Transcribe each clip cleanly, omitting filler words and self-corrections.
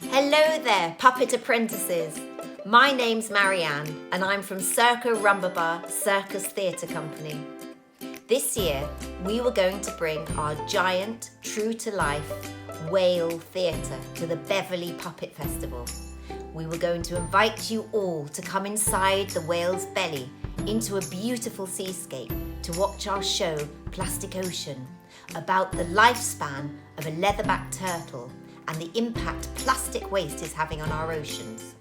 Hello there, puppet apprentices. My name's Marianne and I'm from Circo Rum Ba Ba Circus Theatre Company. This year, we were going to bring our giant, true-to-life whale theatre to the Beverley Puppet Festival. We were going to invite you all to come inside the whale's belly into a beautiful seascape to watch our show, Plastic Ocean, about the lifespan of a leatherback turtle and the impact plastic waste is having on our oceans.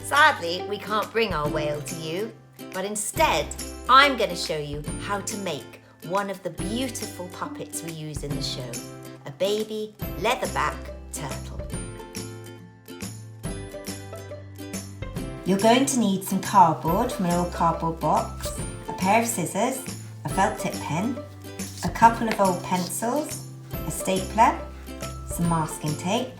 Sadly, we can't bring our whale to you, but instead, I'm going to show you how to make one of the beautiful puppets we use in the show, a baby leatherback turtle. You're going to need some cardboard from an old cardboard box, a pair of scissors, a felt tip pen, a couple of old pencils, a stapler, some masking tape,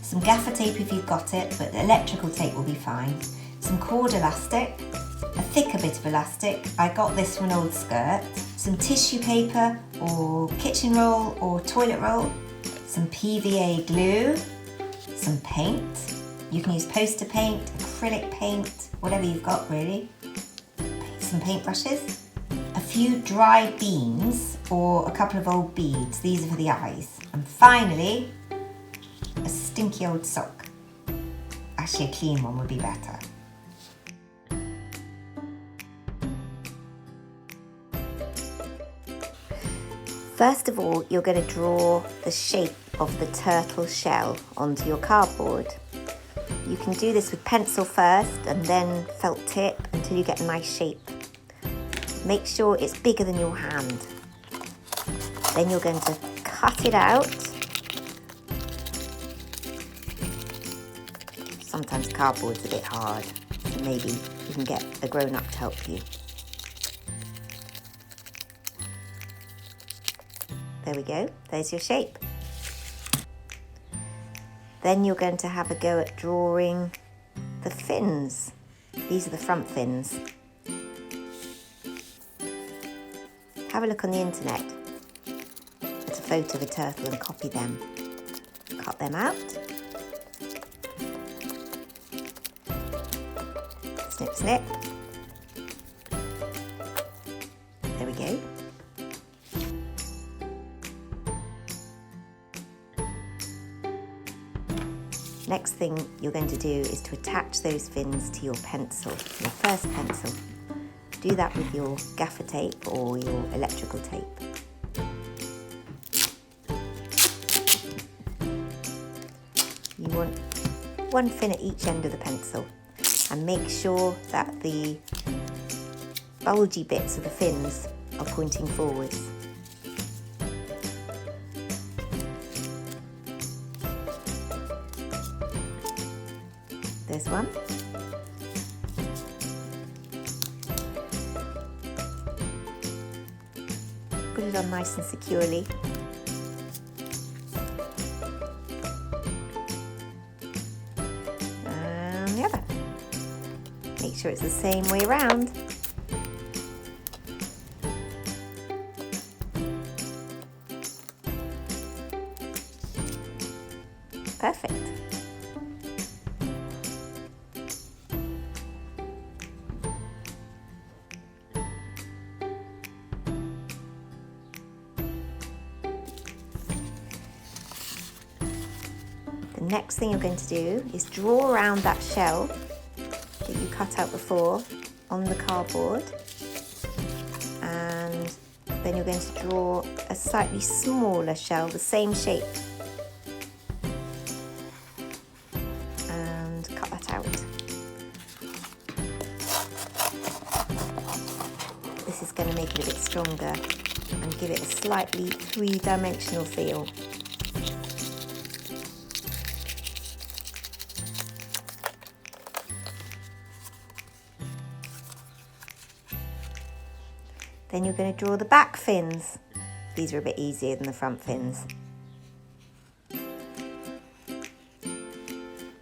some gaffer tape if you've got it, but electrical tape will be fine, some cord elastic, a thicker bit of elastic, I got this from an old skirt, some tissue paper or kitchen roll or toilet roll, some PVA glue, some paint, you can use poster paint, acrylic paint, whatever you've got really, some paintbrushes, a few dry beans or a couple of old beads, these are for the eyes, and finally a stinky old sock. Actually a clean one would be better. First of all, you're going to draw the shape of the turtle shell onto your cardboard. You can do this with pencil first and then felt tip until you get a nice shape. Make sure it's bigger than your hand. Then you're going to cut it out. Sometimes cardboard's a bit hard, so maybe you can get a grown-up to help you. There we go, there's your shape. Then you're going to have a go at drawing the fins. These are the front fins. Have a look on the internet at a photo of a turtle and copy them. Cut them out. Snip, snip. There we go. Next thing you're going to do is to attach those fins to your pencil, your first pencil. Do that with your gaffer tape or your electrical tape. You want one fin at each end of the pencil and make sure that the bulgy bits of the fins are pointing forwards. There's one. Put it on nice and securely. And the other. Make sure it's the same way around. Perfect. The next thing you're going to do is draw around that shell that you cut out before on the cardboard, and then you're going to draw a slightly smaller shell, the same shape, and cut that out. This is going to make it a bit stronger and give it a slightly three-dimensional feel. Then you're going to draw the back fins. These are a bit easier than the front fins.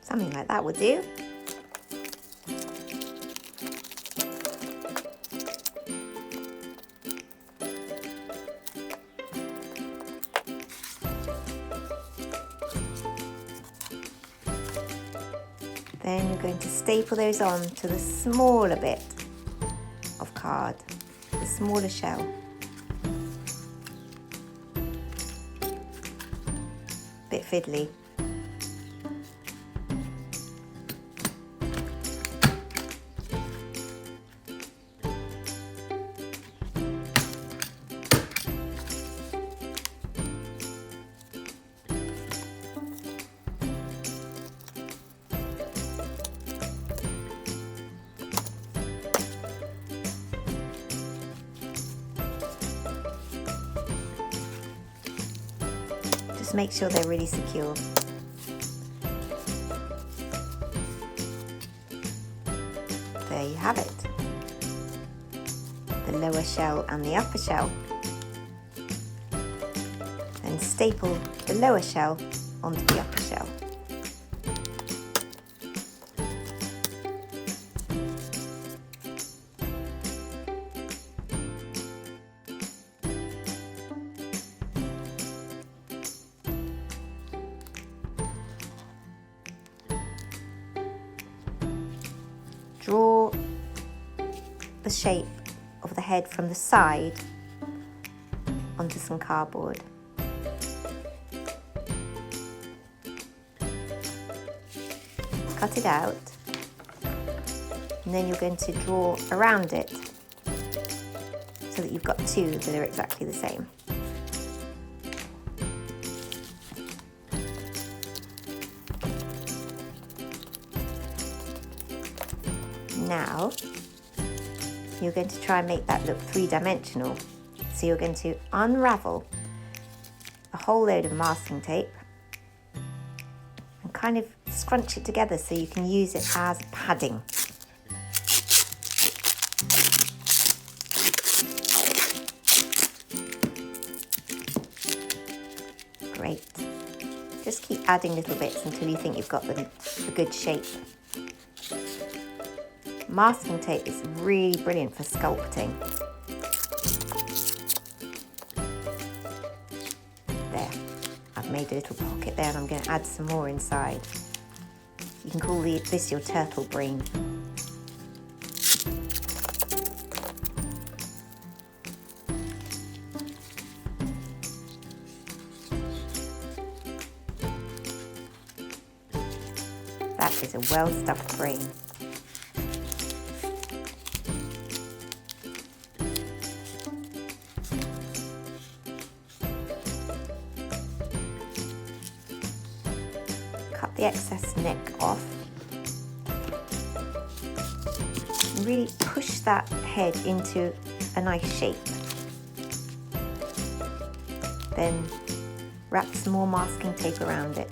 Something like that would do. Then you're going to staple those on to the smaller bit of card, the smaller shell. Bit fiddly. Just make sure they're really secure. There you have it. The lower shell and the upper shell. Then staple the lower shell onto the upper shell. Draw the shape of the head from the side onto some cardboard. Cut it out, and then you're going to draw around it so that you've got two that are exactly the same. Now, you're going to try and make that look three-dimensional. So you're going to unravel a whole load of masking tape and kind of scrunch it together so you can use it as padding. Great. Just keep adding little bits until you think you've got the good shape. Masking tape is really brilliant for sculpting. There, I've made a little pocket there and I'm going to add some more inside. You can call this your turtle brain. That is a well-stuffed brain. Cut the excess neck off and really push that head into a nice shape. Then wrap some more masking tape around it.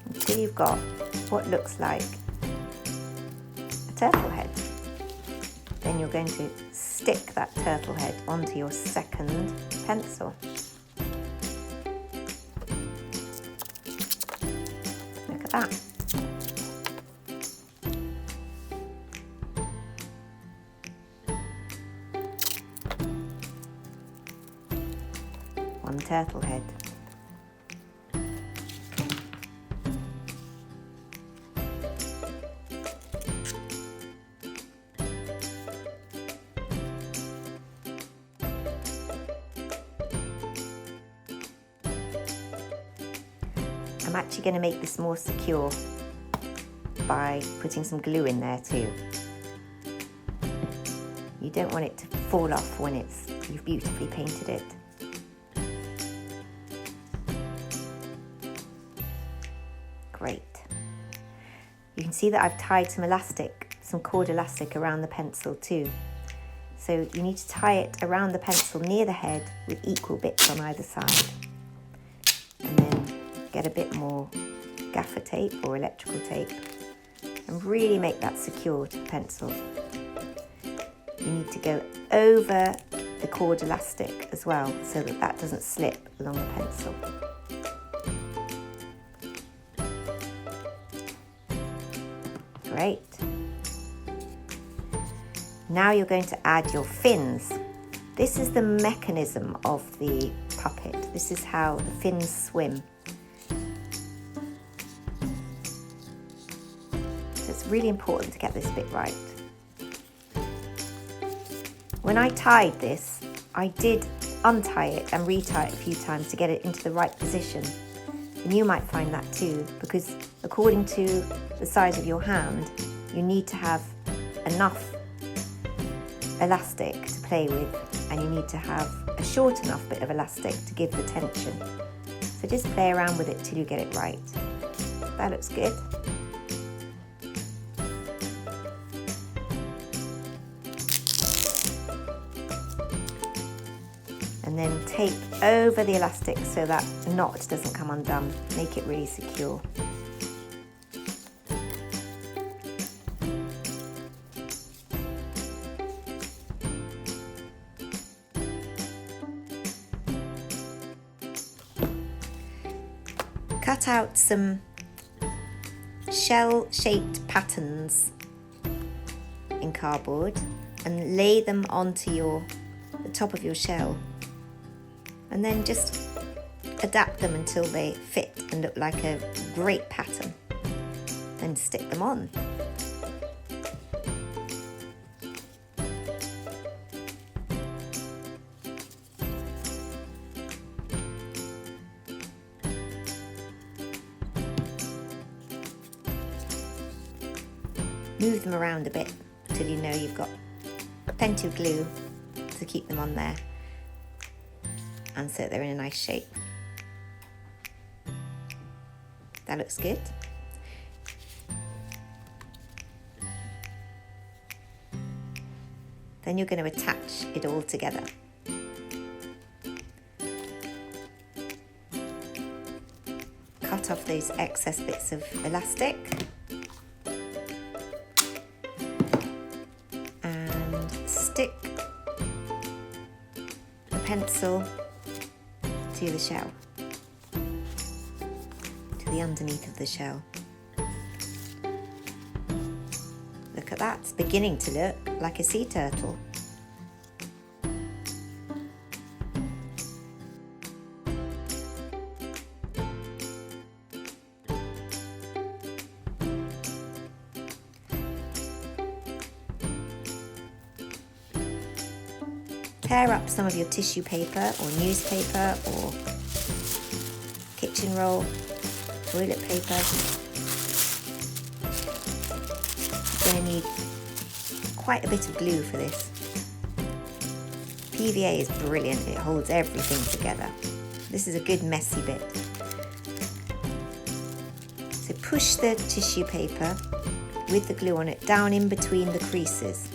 Until you've got what looks like a turtle head. Then you're going to stick that turtle head onto your second pencil. Look at that. One turtle head. I'm actually going to make this more secure by putting some glue in there too. You don't want it to fall off when you've beautifully painted it. Great. You can see that I've tied some cord elastic around the pencil too. So you need to tie it around the pencil near the head with equal bits on either side. And then get a bit more gaffer tape or electrical tape and really make that secure to the pencil. You need to go over the cord elastic as well so that that doesn't slip along the pencil. Great. Now you're going to add your fins. This is the mechanism of the puppet. This is how the fins swim. really important to get this bit right. When I tied this, I did untie it and retie it a few times to get it into the right position. And you might find that too, because according to the size of your hand, you need to have enough elastic to play with, and you need to have a short enough bit of elastic to give the tension. So just play around with it till you get it right. That looks good. And then tape over the elastic so that knot doesn't come undone. Make it really secure. Cut out some shell-shaped patterns in cardboard and lay them onto the top of your shell. And then just adapt them until they fit and look like a great pattern. Then stick them on. Move them around a bit until you know you've got plenty of glue to keep them on there, and so that they're in a nice shape. That looks good. Then you're going to attach it all together. Cut off those excess bits of elastic. And stick the pencil to the shell, to the underneath of the shell. Look at that, it's beginning to look like a sea turtle. Tear up some of your tissue paper or newspaper or kitchen roll, toilet paper. You're going to need quite a bit of glue for this. PVA is brilliant, it holds everything together. This is a good messy bit. So push the tissue paper with the glue on it down in between the creases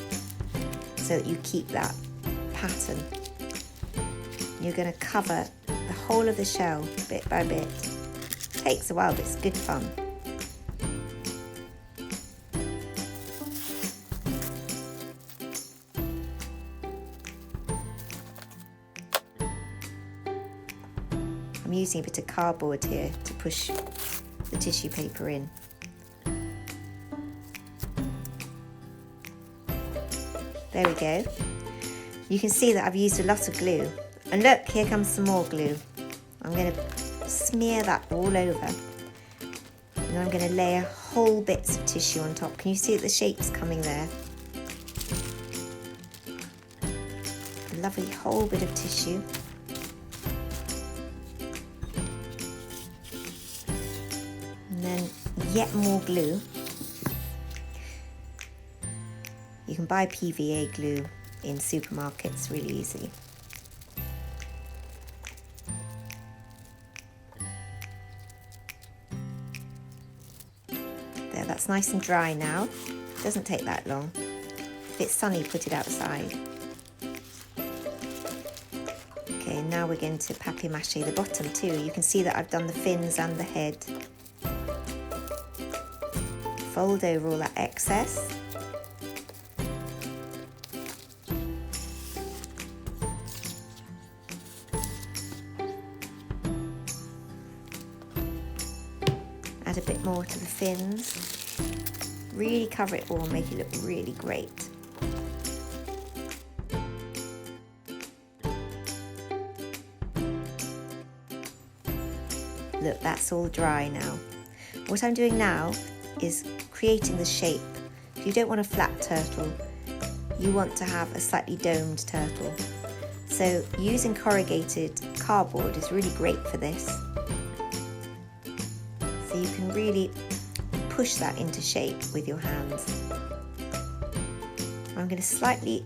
so that you keep that pattern. You're going to cover the whole of the shell bit by bit. Takes a while, but it's good fun. I'm using a bit of cardboard here to push the tissue paper in. There we go. You can see that I've used a lot of glue. And look, here comes some more glue. I'm going to smear that all over. And I'm going to layer whole bits of tissue on top. Can you see the shapes coming there? A lovely whole bit of tissue. And then yet more glue. You can buy PVA glue in supermarkets really easily. There, that's nice and dry now. Doesn't take that long. If it's sunny, put it outside. Okay, now we're going to papier-mâché the bottom too. You can see that I've done the fins and the head. Fold over all that excess. Add a bit more to the fins. Really cover it all and make it look really great. Look, that's all dry now. What I'm doing now is creating the shape. You don't want a flat turtle, you want to have a slightly domed turtle. So using corrugated cardboard is really great for this. So you can really push that into shape with your hands. I'm going to slightly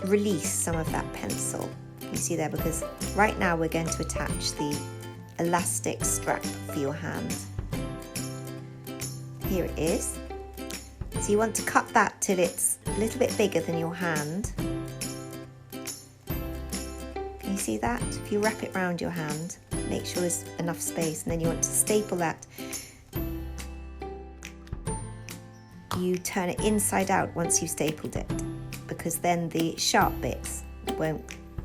release some of that pencil, you see there, because right now we're going to attach the elastic strap for your hand. Here it is. So you want to cut that till it's a little bit bigger than your hand. Can you see that? If you wrap it around your hand, make sure there's enough space, and then you want to staple that. You turn it inside out once you've stapled it, because then the sharp bits won't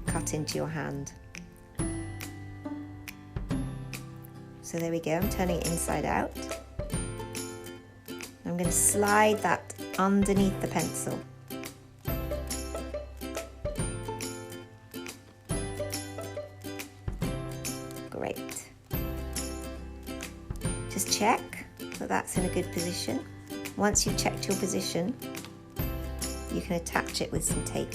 cut into your hand. So there we go, I'm turning it inside out. I'm going to slide that underneath the pencil. Great. Just check that that's in a good position. Once you've checked your position, you can attach it with some tape.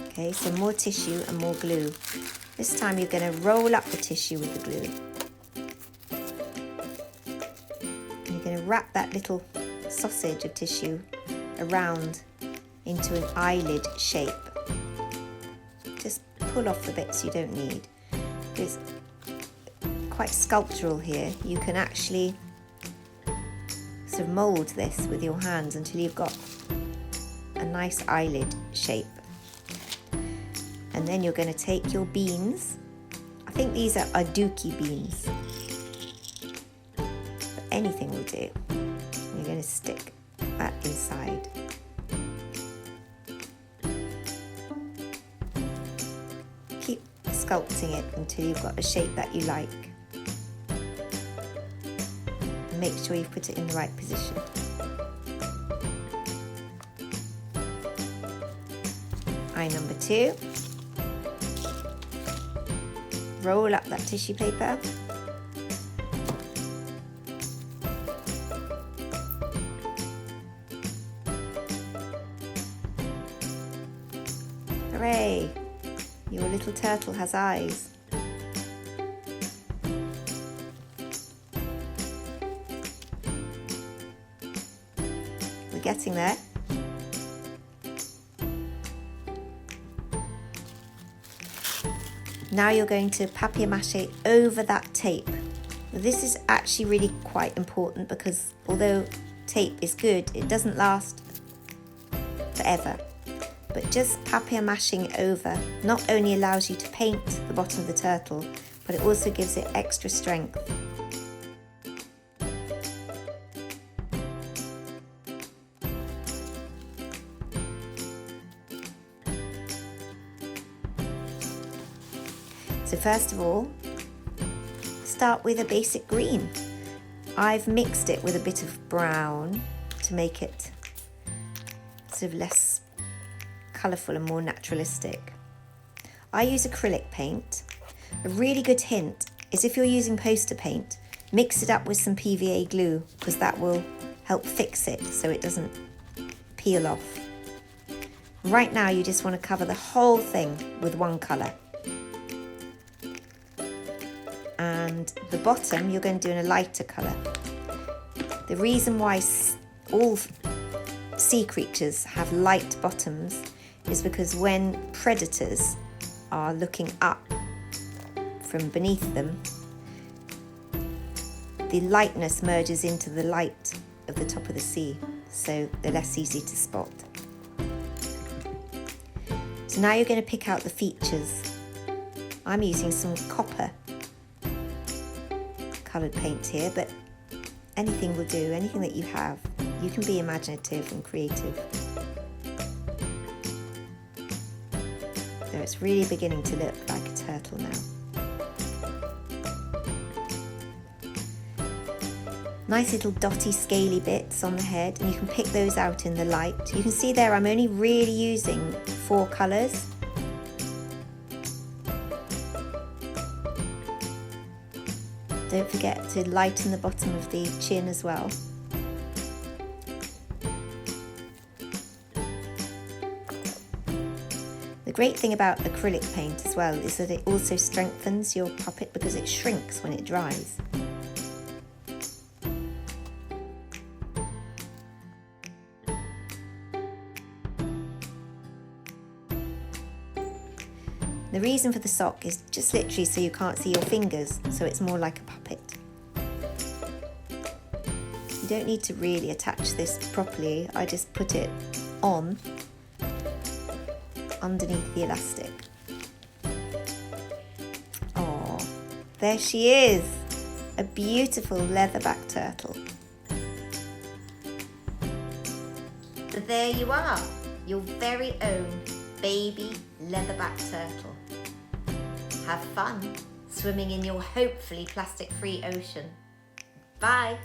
Okay, so more tissue and more glue. This time you're going to roll up the tissue with the glue. And you're going to wrap that little sausage of tissue around into an eyelid shape. Just pull off the bits you don't need. It's quite sculptural here. You can actually sort of mould this with your hands until you've got a nice eyelid shape. And then you're going to take your beans. I think these are aduki beans, but anything will do. You're going to stick that inside. Keep sculpting it until you've got a shape that you like. And make sure you've put it in the right position. Eye number 2. Roll up that tissue paper. Hooray! Your little turtle has eyes. We're getting there. Now you're going to papier-mâché over that tape. Now this is actually really quite important because although tape is good, it doesn't last forever. But just papier-mâching over not only allows you to paint the bottom of the turtle, but it also gives it extra strength. So first of all, start with a basic green. I've mixed it with a bit of brown to make it sort of less colourful and more naturalistic. I use acrylic paint. A really good hint is if you're using poster paint, mix it up with some PVA glue because that will help fix it so it doesn't peel off. Right now you just want to cover the whole thing with one colour. And the bottom you're going to do in a lighter colour. The reason why all sea creatures have light bottoms is because when predators are looking up from beneath them, the lightness merges into the light of the top of the sea, so they're less easy to spot. So now you're going to pick out the features. I'm using some copper coloured paint here, but anything will do, anything that you have. You can be imaginative and creative. So it's really beginning to look like a turtle now. Nice little dotty scaly bits on the head, and you can pick those out in the light. You can see there I'm only really using 4 colours. Don't forget to lighten the bottom of the chin as well. The great thing about acrylic paint as well is that it also strengthens your puppet because it shrinks when it dries. The reason for the sock is just literally so you can't see your fingers, so it's more like a puppet. You don't need to really attach this properly, I just put it on underneath the elastic. Oh, there she is, a beautiful leatherback turtle. So there you are, your very own baby leatherback turtle. Have fun swimming in your hopefully plastic-free ocean. Bye!